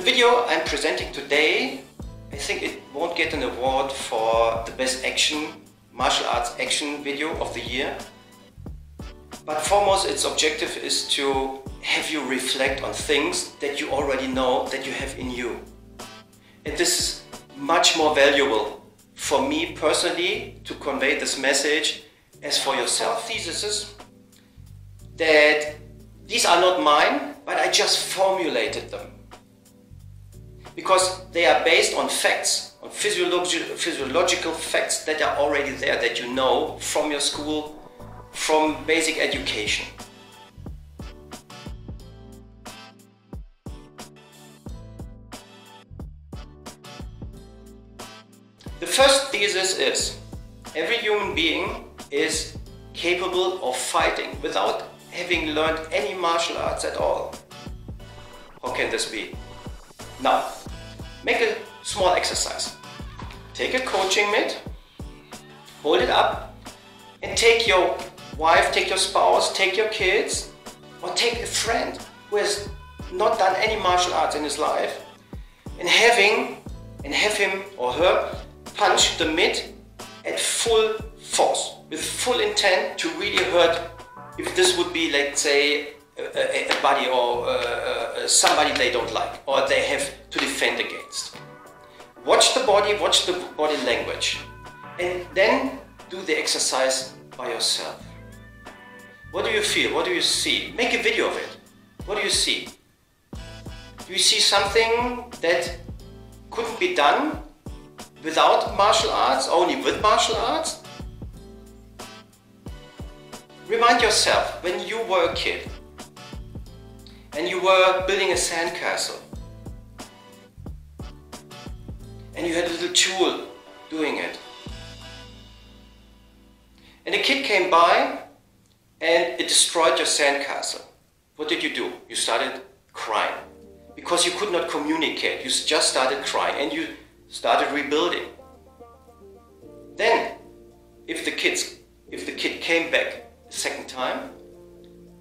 video I'm presenting today, I think it won't get an award for the best martial arts action video of the year. But foremost, its objective is to have you reflect on things that you already know that you have in you. And this is much more valuable for me personally to convey this message as for yourself. Theses that these are not mine, but I just formulated them. Because they are based on facts, on physiological facts that are already there, that you know from your school, from basic education. The first thesis is, every human being is capable of fighting without having learned any martial arts at all. How can this be? Now, make a small exercise. Take a coaching mitt, hold it up, and take your wife, take your spouse, take your kids, or take a friend who has not done any martial arts in his life, and have him or her punch the mitt at full force, with full intent to really hurt, if this would be, let's say, a buddy or somebody they don't like or they have to defend against. Watch the body language, and then do the exercise by yourself. What do you feel? What do you see? Make a video of it. What do you see? Do you see something that couldn't be done without martial arts, only with martial arts? Remind yourself when you were a kid and you were building a sandcastle and you had a little tool doing it. And a kid came by and it destroyed your sandcastle. What did you do? You started crying because you could not communicate. You just started crying and you started rebuilding. Then, if the kid came back a second time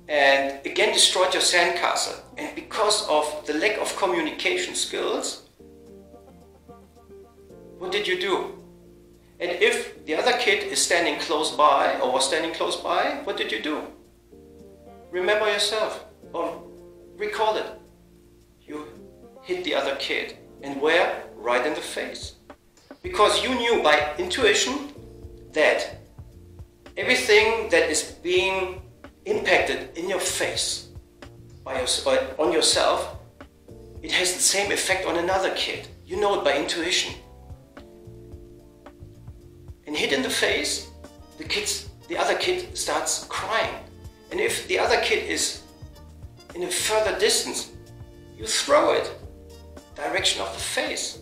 and again destroyed your sandcastle, and because of the lack of communication skills, what did you do? And if the other kid is standing close by or was standing close by, what did you do? Remember yourself or recall it. You hit the other kid, and where? Right in the face. Because you knew by intuition that everything that is being impacted in your face on yourself, it has the same effect on another kid. You know it by intuition. And hit in the face, the other kid starts crying. And if the other kid is in a further distance, you throw it direction of the face.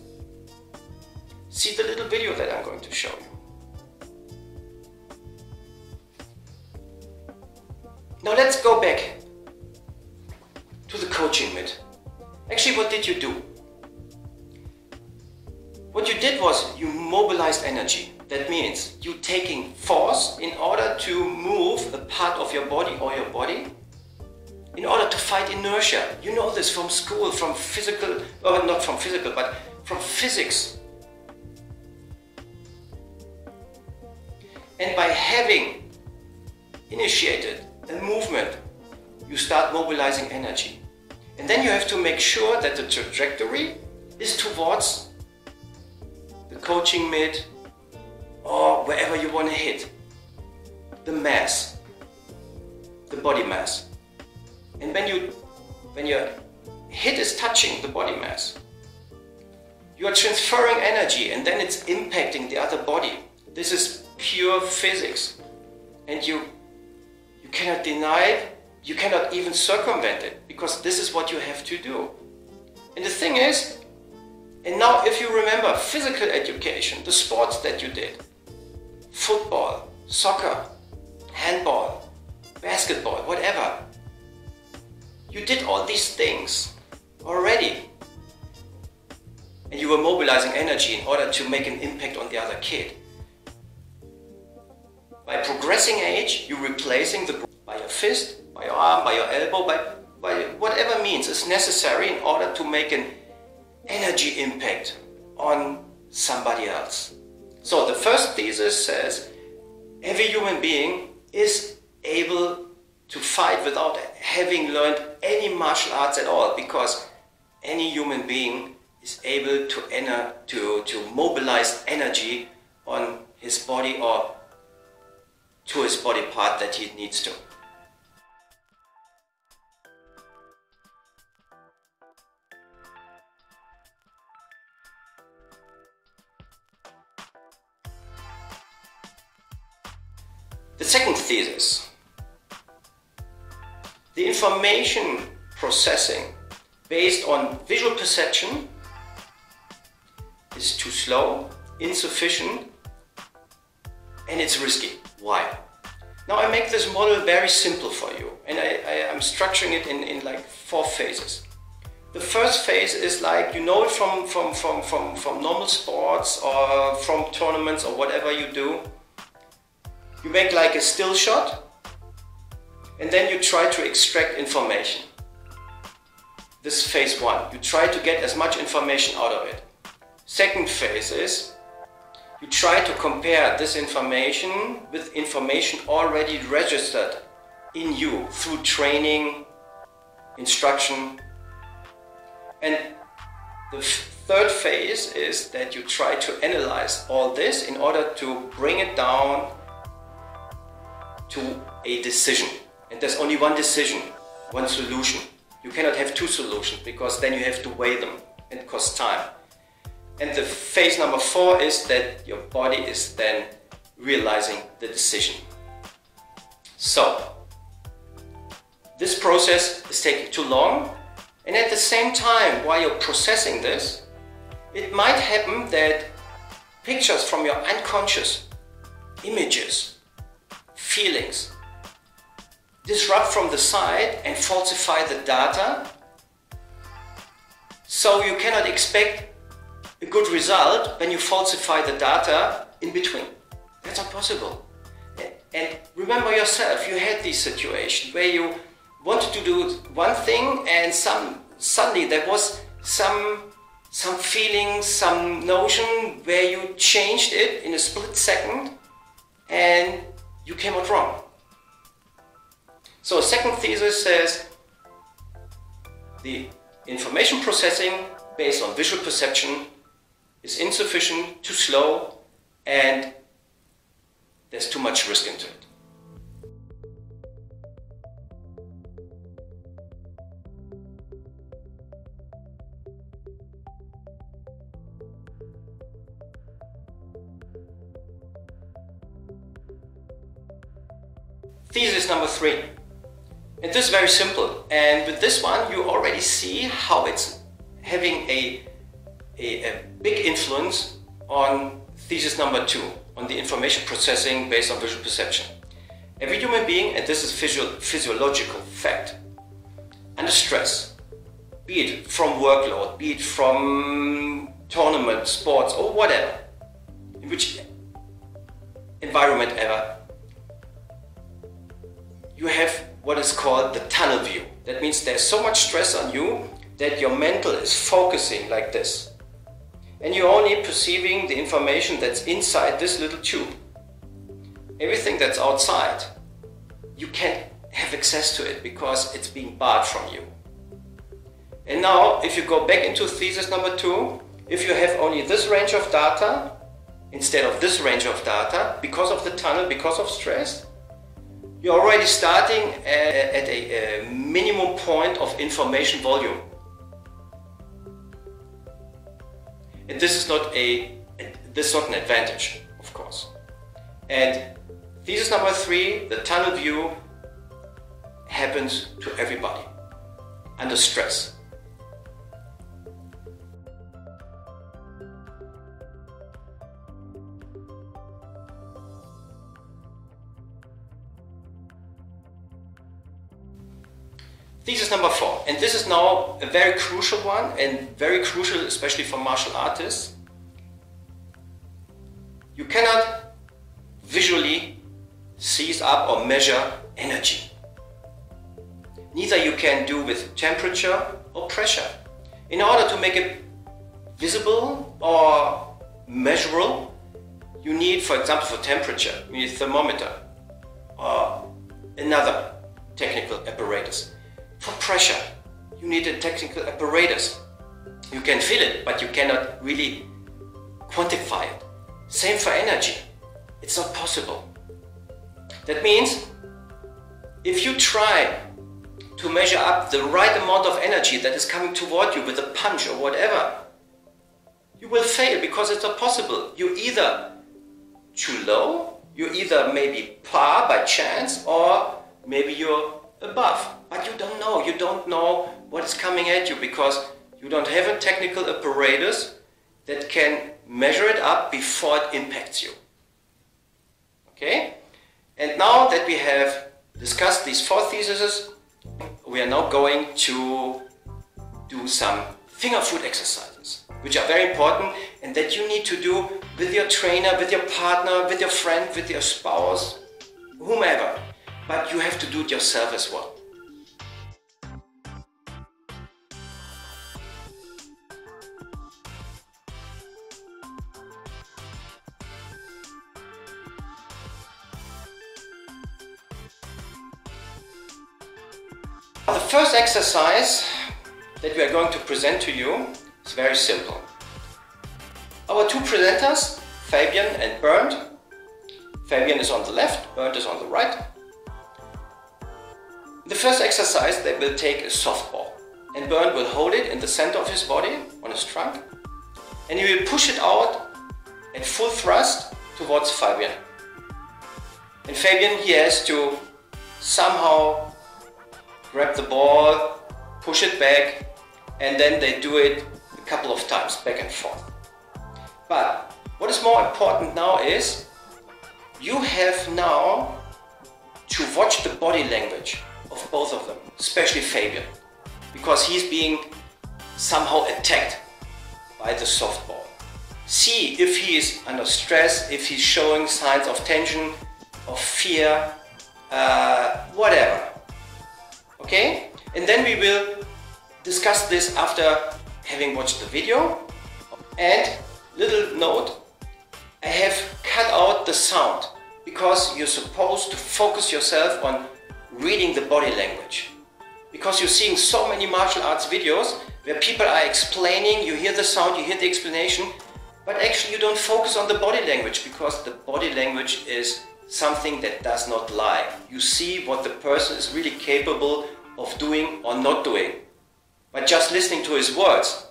See the little video that I'm going to show you. Now let's go back to the coaching mitt. Actually, what did you do? What you did was you mobilized energy. That means you taking force in order to move a part of your body or your body in order to fight inertia. You know this from school, from physical, or not from physical, but from physics. And by having initiated a movement, you start mobilizing energy. And then you have to make sure that the trajectory is towards the coaching mitt or wherever you want to hit. The mass, the body mass. And when your hit is touching the body mass, you are transferring energy, and then it's impacting the other body. This is pure physics, and you cannot deny it, you cannot even circumvent it, because this is what you have to do. And the thing is, and now if you remember physical education, the sports that you did, football, soccer, handball, basketball, whatever, you did all these things already. And you were mobilizing energy in order to make an impact on the other kid. By progressing age, you're replacing by your fist, by your arm, by your elbow, by whatever means is necessary in order to make an energy impact on somebody else. So the first thesis says every human being is able to fight without having learned any martial arts at all, because any human being is able to mobilize energy on his body or to his body part that he needs to. The second thesis: the information processing based on visual perception is too slow, insufficient, and it's risky. Why? Now I make this model very simple for you, and I'm structuring it in like 4 phases. The first phase is like, you know it from normal sports or from tournaments or whatever you do. You make like a still shot, and then you try to extract information. This is phase 1. You try to get as much information out of it. Second phase is you try to compare this information with information already registered in you through training, instruction. And the third phase is that you try to analyze all this in order to bring it down to a decision. And there's only one decision, one solution. You cannot have 2 solutions, because then you have to weigh them and it costs time. And the phase number 4 is that your body is then realizing the decision. So this process is taking too long, and at the same time, while you're processing this, it might happen that pictures from your unconscious, images, feelings, disrupt from the side and falsify the data, so you cannot expect a good result when you falsify the data in between. That's not possible. And remember yourself, you had this situation where you wanted to do one thing, and suddenly there was some feeling, some notion where you changed it in a split second and you came out wrong. So second thesis says the information processing based on visual perception is insufficient, too slow, and there's too much risk into it. Thesis number 3. And this is very simple, and with this one you already see how it's having a big influence on thesis number 2, on the information processing based on visual perception. Every human being, and this is physiological fact, under stress, be it from workload, be it from tournament, sports, or whatever, in which environment ever, you have what is called the tunnel view. That means there's so much stress on you that your mental is focusing like this. And you're only perceiving the information that's inside this little tube. Everything that's outside, you can't have access to it because it's being barred from you. And now, if you go back into thesis number 2, if you have only this range of data instead of this range of data, because of the tunnel, because of stress, you're already starting at a minimum point of information volume. And this is not an advantage, of course. And thesis number 3, the tunnel view happens to everybody under stress. Thesis number 4, and this is now a very crucial one, and very crucial especially for martial artists. You cannot visually seize up or measure energy. Neither you can do with temperature or pressure. In order to make a visible or measurable, you need, for example, for temperature, you need a thermometer or another technical apparatus. For pressure, you need a technical apparatus. You can feel it, but you cannot really quantify it. Same for energy. It's not possible. That means if you try to measure up the right amount of energy that is coming toward you with a punch or whatever, you will fail because it's not possible. You're either too low, you're either maybe par by chance, or maybe you're above. But you don't know. You don't know what is coming at you because you don't have a technical apparatus that can measure it up before it impacts you. Okay? And now that we have discussed these 4 theses, we are now going to do some finger food exercises, which are very important and that you need to do with your trainer, with your partner, with your friend, with your spouse, whomever. But you have to do it yourself as well. The first exercise that we are going to present to you is very simple. Our 2 presenters, Fabian and Bernd. Fabian is on the left, Bernd is on the right. In the first exercise they will take a softball and Bernd will hold it in the center of his body, on his trunk, and he will push it out at full thrust towards Fabian. And Fabian, he has to somehow grab the ball, push it back, and then they do it a couple of times, back and forth. But what is more important now is you have now to watch the body language of both of them, especially Fabian, because he's being somehow attacked by the softball. See if he is under stress, if he's showing signs of tension, of fear, whatever. Okay? And then we will discuss this after having watched the video. And little note, I have cut out the sound because you're supposed to focus yourself on reading the body language. Because you're seeing so many martial arts videos where people are explaining, you hear the sound, you hear the explanation, but actually you don't focus on the body language because the body language is something that does not lie. You see what the person is really capable of doing or not doing. But just listening to his words,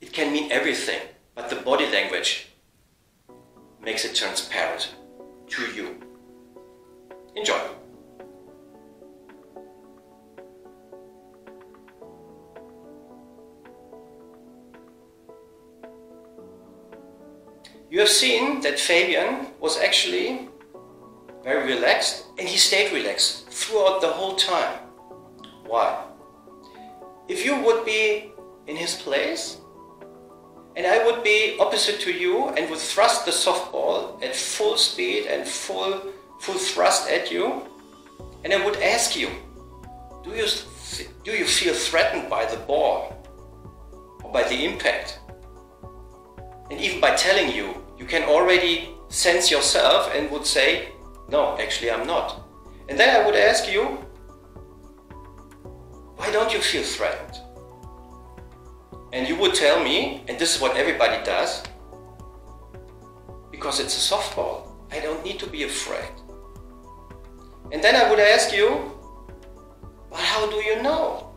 it can mean everything. But the body language makes it transparent to you. Enjoy. You have seen that Fabian was actually very relaxed, and he stayed relaxed throughout the whole time. Why? If you would be in his place, and I would be opposite to you and would thrust the softball at full speed and full thrust at you, and I would ask you, do you feel threatened by the ball or by the impact? And even by telling you, you can already sense yourself and would say, no, actually I'm not. And then I would ask you, why don't you feel threatened? And you would tell me, and this is what everybody does, because it's a softball, I don't need to be afraid. And then I would ask you, but how do you know?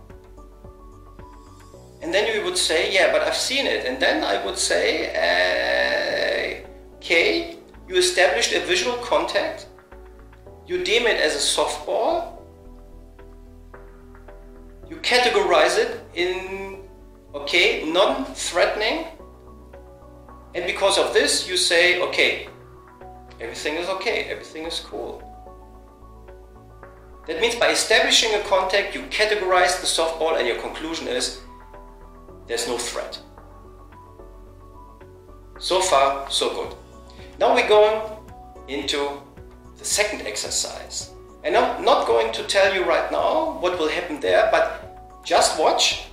And then you would say, yeah, but I've seen it. And then I would say, okay, you established a visual contact, you deem it as a softball, you categorize it in, okay, non-threatening, and because of this you say, okay, everything is okay, everything is cool. That means by establishing a contact, you categorize the softball and your conclusion is, there's no threat. So far, so good. Now we're going into the second exercise. And I'm not going to tell you right now what will happen there, but just watch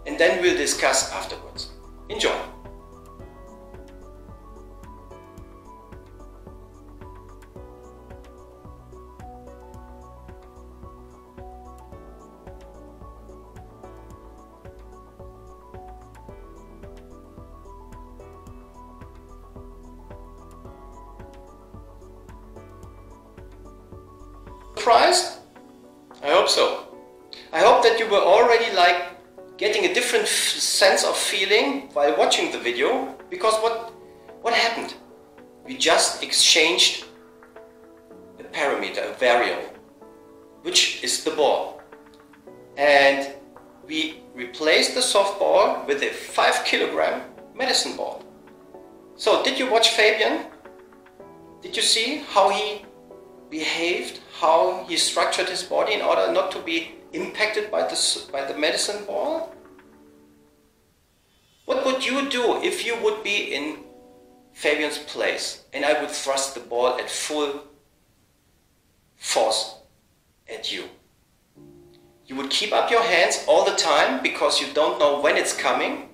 and then we'll discuss afterwards. Enjoy. surprised? I hope so. I hope that you were already like getting a different sense of feeling while watching the video, because what happened? We just exchanged a parameter, a variable, which is the ball. And we replaced the softball with a 5-kilogram medicine ball. So did you watch Fabian? Did you see how he behaved, how he structured his body in order not to be impacted by the medicine ball? What would you do if you would be in Fabian's place and I would thrust the ball at full force at you? You would keep up your hands all the time because you don't know when it's coming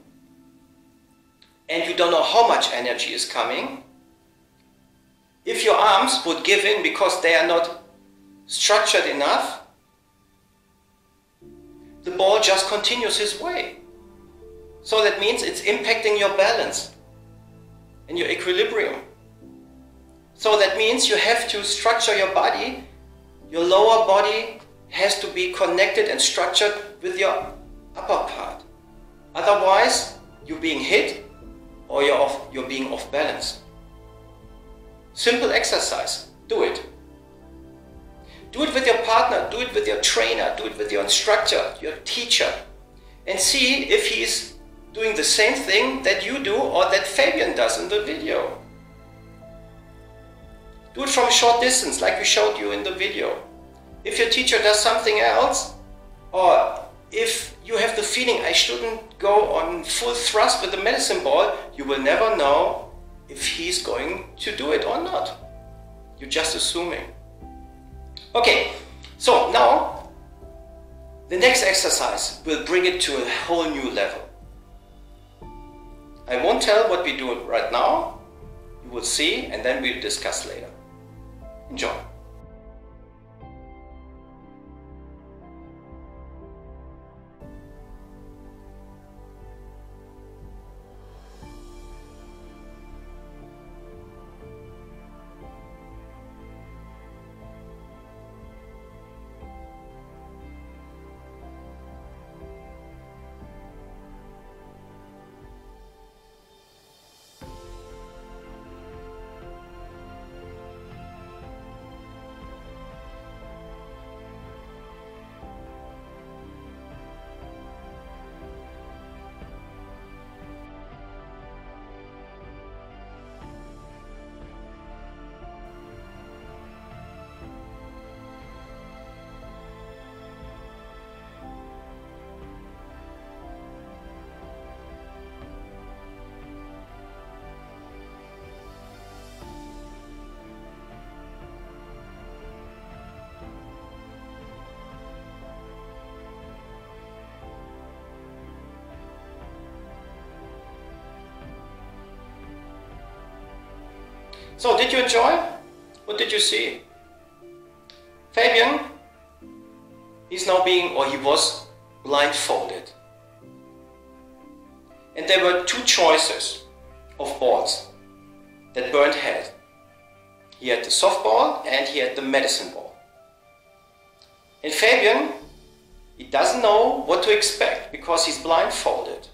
and you don't know how much energy is coming. If your arms would give in because they are not structured enough, the ball just continues his way. So that means it's impacting your balance and your equilibrium. So that means you have to structure your body. Your lower body has to be connected and structured with your upper part. Otherwise, you're being hit or you're being off balance. Simple exercise. Do it. Do it with your partner, do it with your trainer, do it with your instructor, your teacher, and see if he's doing the same thing that you do or that Fabian does in the video. Do it from a short distance like we showed you in the video. If your teacher does something else, or if you have the feeling I shouldn't go on full thrust with the medicine ball, you will never know if he's going to do it or not. You're just assuming. Okay, so now the next exercise will bring it to a whole new level. I won't tell what we do right now. You will see and then we'll discuss later. Enjoy. So, did you enjoy? What did you see? Fabian, he's now being, or he was, blindfolded. And there were two choices of balls that Bernd had. He had the softball and he had the medicine ball. And Fabian, he doesn't know what to expect because he's blindfolded.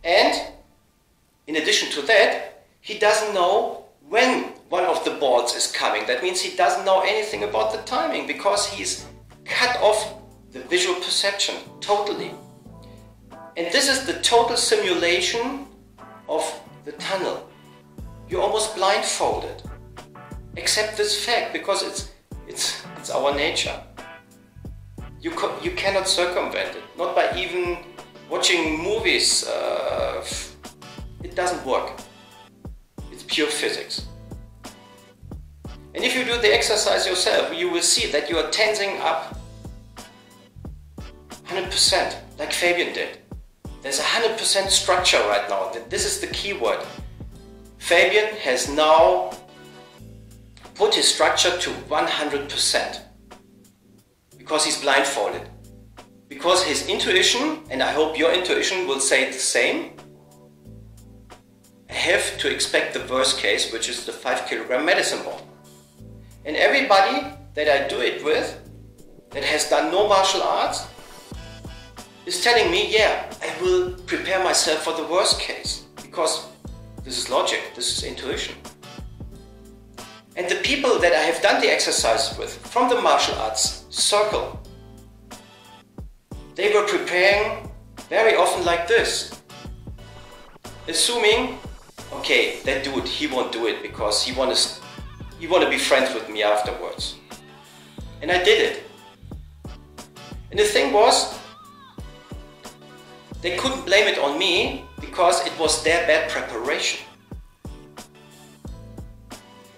And in addition to that, he doesn't know when one of the balls is coming. That means he doesn't know anything about the timing because he's cut off the visual perception totally. And this is the total simulation of the tunnel. You're almost blindfolded. Accept this fact because it's our nature. You cannot circumvent it, not by even watching movies. It doesn't work. It's pure physics. And if you do the exercise yourself, you will see that you are tensing up 100%, like Fabian did. There's 100% structure right now. This is the key word. Fabian has now put his structure to 100% because he's blindfolded. Because his intuition, and I hope your intuition will say the same, have to expect the worst case, which is the 5 kilogram medicine ball. And everybody that I do it with, that has done no martial arts, is telling me, yeah, I will prepare myself for the worst case, because this is logic, this is intuition. And the people that I have done the exercise with from the martial arts circle, they were preparing very often like this, assuming, okay, that dude, he won't do it because he want to be friends with me afterwards. And I did it. And the thing was, they couldn't blame it on me because it was their bad preparation.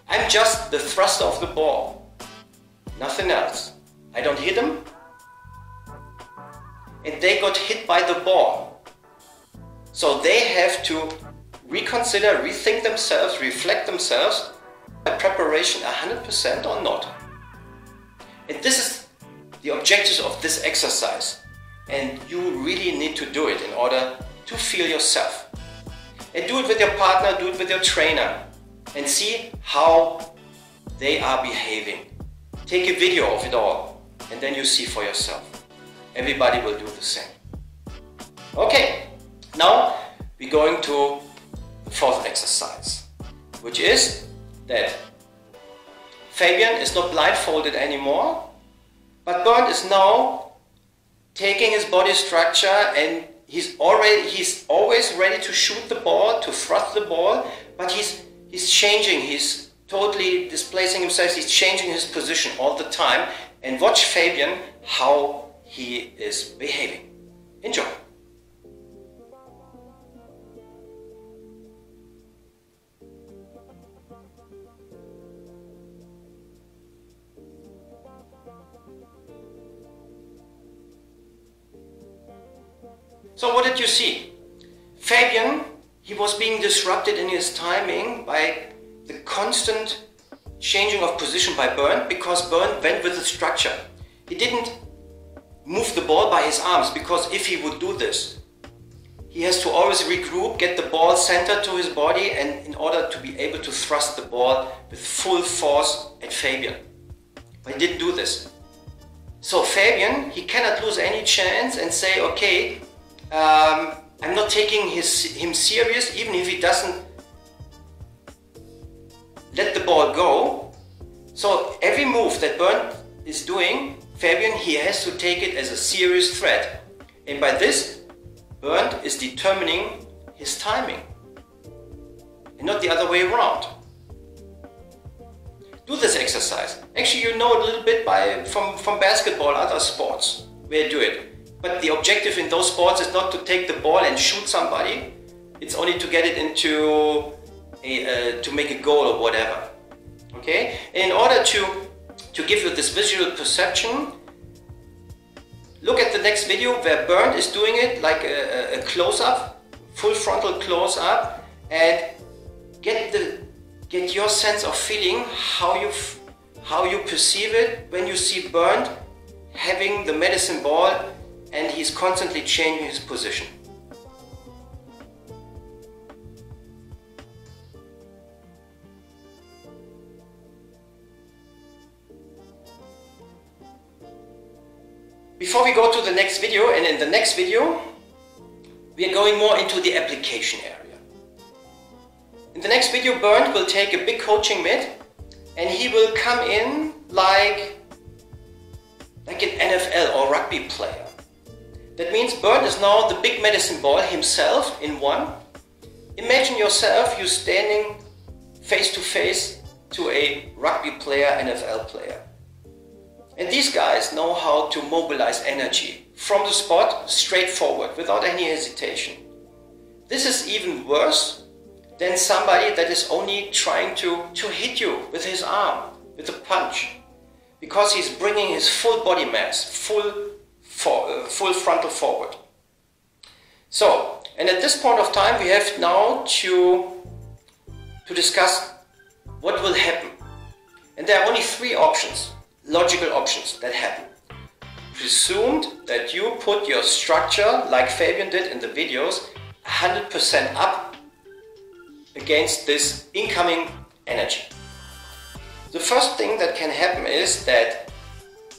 I'm just the thruster of the ball, nothing else. I don't hit them, and they got hit by the ball. So they have to reconsider, rethink themselves, reflect themselves, preparation 100% or not. And this is the objectives of this exercise. And you really need to do it in order to feel yourself. And do it with your partner, do it with your trainer, and see how they are behaving. Take a video of it all, and then you see for yourself. Everybody will do the same. Okay, now we're going to the fourth exercise, which is that Fabian is not blindfolded anymore, but Bernd is now taking his body structure, and he's always ready to shoot the ball, to thrust the ball, but he's changing, he's totally displacing himself, he's changing his position all the time. And watch Fabian how he is behaving. Enjoy. So what did you see? Fabian, he was being disrupted in his timing by the constant changing of position by Bernd, because Bernd went with the structure. He didn't move the ball by his arms, because if he would do this, he has to always regroup, get the ball centered to his body, and in order to be able to thrust the ball with full force at Fabian. But he didn't do this. So Fabian, he cannot lose any chance and say, okay, I'm not taking him serious, even if he doesn't let the ball go. So every move that Bernd is doing, Fabian, he has to take it as a serious threat. And by this, Bernd is determining his timing, and not the other way around. Do this exercise. Actually, you know a little bit from basketball, other sports, where you do it. But the objective in those sports is not to take the ball and shoot somebody. It's only to get it into to make a goal or whatever. Okay? And in order to give you this visual perception, look at the next video where Bernd is doing it like a close-up, full frontal close-up, and get your sense of feeling how you perceive it when you see Bernd having the medicine ball and he's constantly changing his position. Before we go to the next video, and in the next video, we are going more into the application area. In the next video, Bernd will take a big coaching mitt and he will come in like an NFL or rugby player. That means Bernd is now the big medicine ball himself in one. Imagine yourself, you standing face to face to a rugby player, NFL player. And these guys know how to mobilize energy from the spot straight forward without any hesitation. This is even worse than somebody that is only trying to hit you with his arm, with a punch, because he's bringing his full body mass, full frontal forward. So, and at this point of time we have now to discuss what will happen. And there are only three options, logical options that happen. Presumed that you put your structure, like Fabian did in the videos, 100% up against this incoming energy. the first thing that can happen is that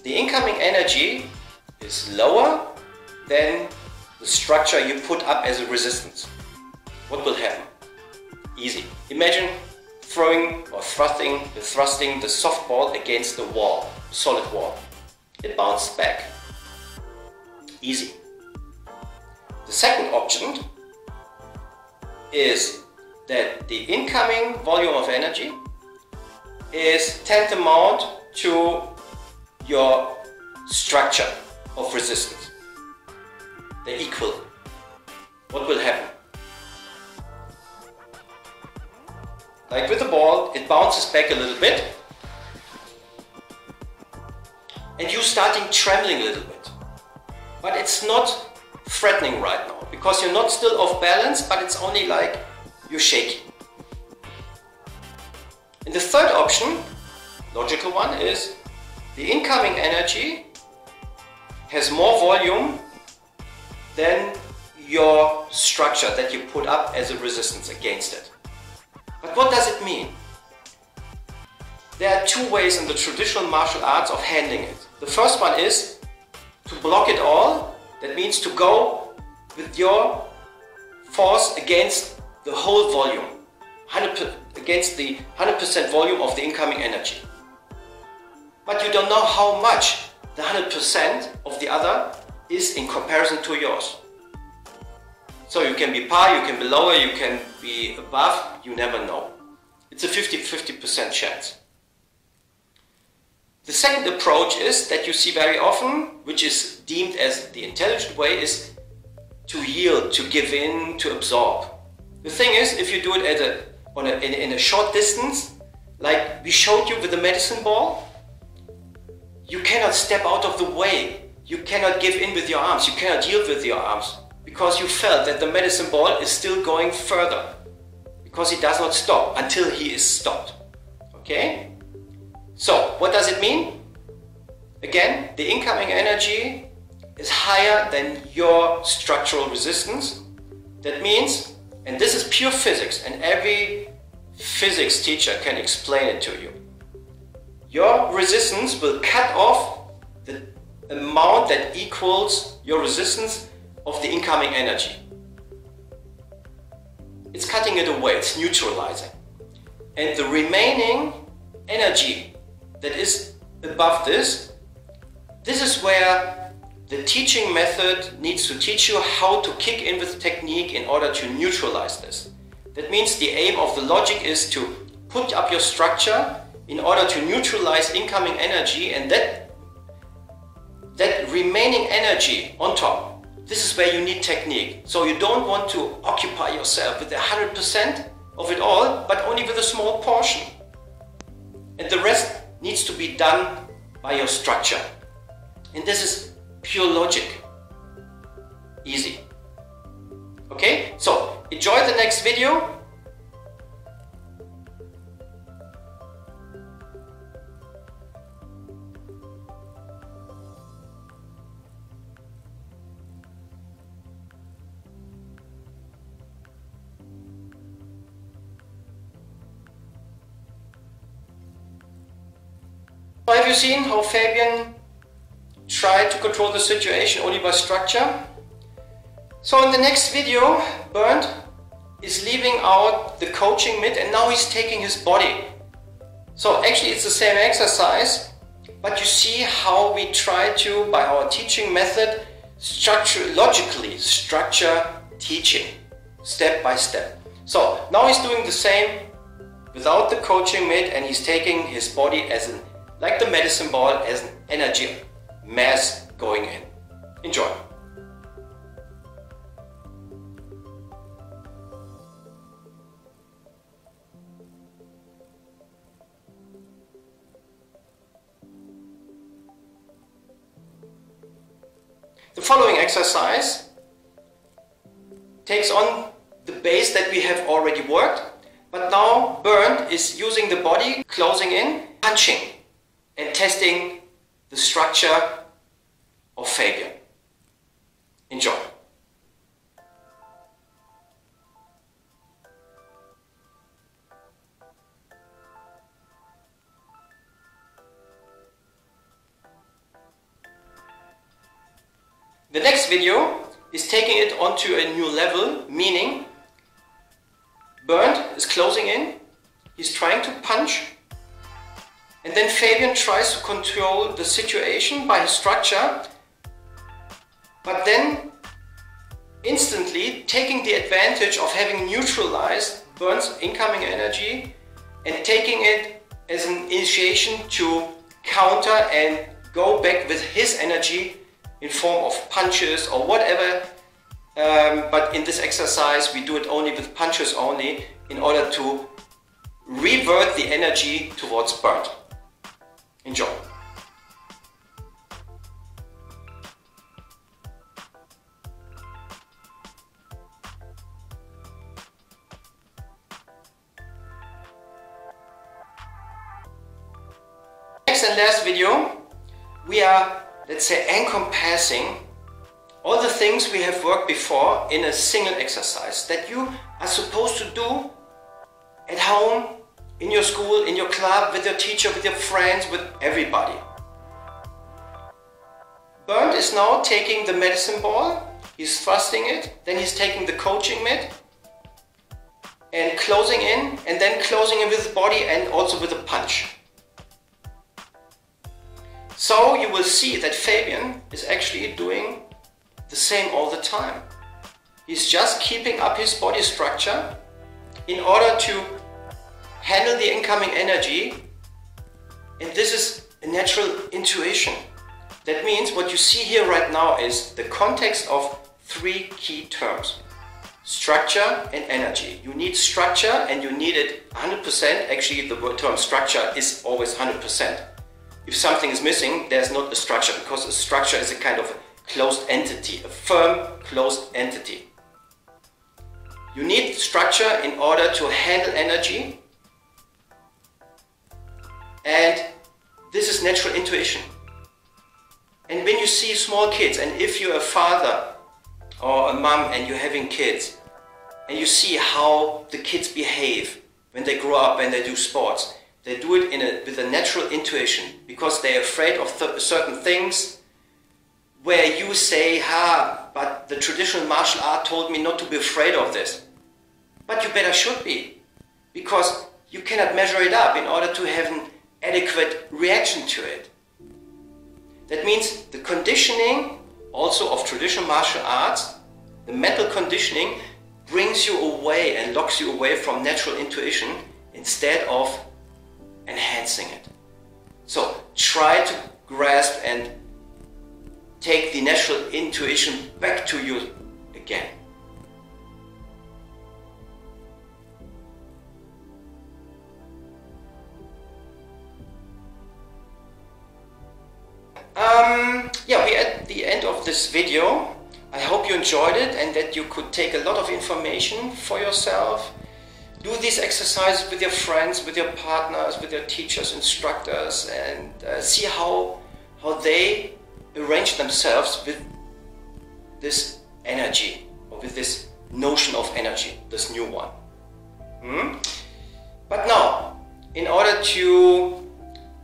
the incoming energy is lower than the structure you put up as a resistance. What will happen? Easy. Imagine throwing or thrusting the softball against the wall, solid wall. It bounces back. Easy. The second option is that the incoming volume of energy is tantamount to your structure of resistance. They're equal. What will happen? Like with the ball, it bounces back a little bit and you starting trembling a little bit. But it's not threatening right now because you're not still off balance, but it's only like you're shaking. And the third option, logical one, is the incoming energy has more volume than your structure that you put up as a resistance against it. But what does it mean? There are two ways in the traditional martial arts of handling it. The first one is to block it all. That means to go with your force against the whole volume, against the 100% volume of the incoming energy. But you don't know how much the 100% of the other is in comparison to yours. So you can be par, you can be lower, you can be above, you never know. It's a 50-50% chance. The second approach is that you see very often, which is deemed as the intelligent way, is to yield, to give in, to absorb. The thing is, if you do it in a short distance, like we showed you with the medicine ball, you cannot step out of the way. You cannot give in with your arms, you cannot yield with your arms, because you felt that the medicine ball is still going further, because he does not stop until he is stopped. Okay? So, what does it mean? Again, the incoming energy is higher than your structural resistance. That means, and this is pure physics, and every physics teacher can explain it to you, your resistance will cut off the amount that equals your resistance of the incoming energy. It's cutting it away, it's neutralizing. And the remaining energy that is above this is where the teaching method needs to teach you how to kick in with the technique in order to neutralize this. That means the aim of the logic is to put up your structure in order to neutralize incoming energy, and that remaining energy on top, this is where you need technique. So you don't want to occupy yourself with 100% of it all, but only with a small portion. And the rest needs to be done by your structure. And this is pure logic. Easy. Okay, so enjoy the next video. So have you seen how Fabian tried to control the situation only by structure? So in the next video, Bernd is leaving out the coaching mid and now he's taking his body. So actually it's the same exercise, but you see how we try to, by our teaching method, logically structure teaching, step by step. So now he's doing the same without the coaching mid, and he's taking his body as an, like the medicine ball, as an energy mass going in. Enjoy. The following exercise takes on the base that we have already worked, but now Bernd is using the body, closing in, punching and testing the structure of Fabian. Enjoy. The next video is taking it onto a new level, meaning Bernd is closing in, he's trying to punch, and then Fabian tries to control the situation by his structure, but then instantly taking the advantage of having neutralized Bernd's incoming energy and taking it as an initiation to counter and go back with his energy in form of punches or whatever, but in this exercise we do it only with punches only in order to revert the energy towards Bernd. Enjoy! Next and last video, we are, let's say, encompassing all the things we have worked before in a single exercise that you are supposed to do at home, in your school, in your club, with your teacher, with your friends, with everybody. Bernd is now taking the medicine ball, he's thrusting it, then he's taking the coaching mitt and closing in, and then closing in with his body and also with a punch. So you will see that Fabian is actually doing the same all the time. He's just keeping up his body structure in order to handle the incoming energy, and this is a natural intuition. That means what you see here right now is the context of three key terms: structure and energy. You need structure and you need it 100%. Actually, the term structure is always 100%. If something is missing, there's not a structure, because a structure is a kind of closed entity, a firm closed entity. You need structure in order to handle energy, and this is natural intuition. And when you see small kids, and if you're a father or a mom and you're having kids, and you see how the kids behave when they grow up and they do sports, they do it with a natural intuition, because they're afraid of certain things where you say, but the traditional martial art told me not to be afraid of this. But you better should be, because you cannot measure it up in order to have an adequate reaction to it. That means the conditioning also of traditional martial arts, the mental conditioning, brings you away and locks you away from natural intuition instead of enhancing it. So try to grasp and take the natural intuition back to you again. Yeah, we're at the end of this video. I hope you enjoyed it and that you could take a lot of information for yourself. Do these exercises with your friends, with your partners, with your teachers, instructors, and see how they arrange themselves with this energy, or with this notion of energy, this new one. But now, in order to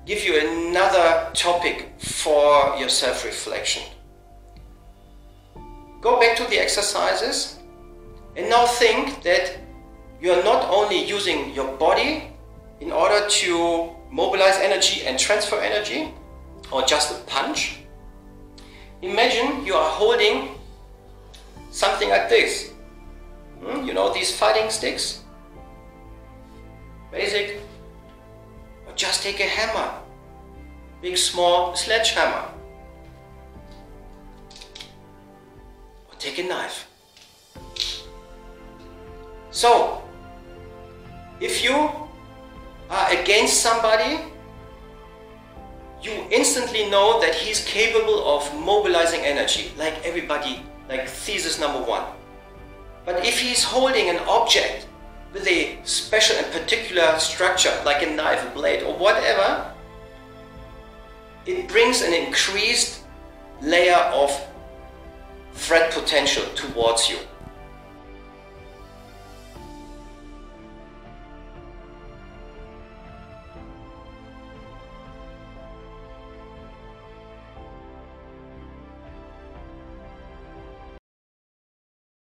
give you another topic for your self-reflection, go back to the exercises and now think that you are not only using your body in order to mobilize energy and transfer energy, or just a punch. Imagine you are holding something like this. You know these fighting sticks? Basic. Or just take a hammer. Big, small sledgehammer. Or take a knife. So, if you are against somebody, you instantly know that he's capable of mobilizing energy, like everybody, like thesis number one. But if he's holding an object with a special and particular structure, like a knife, a blade, or whatever, it brings an increased layer of threat potential towards you.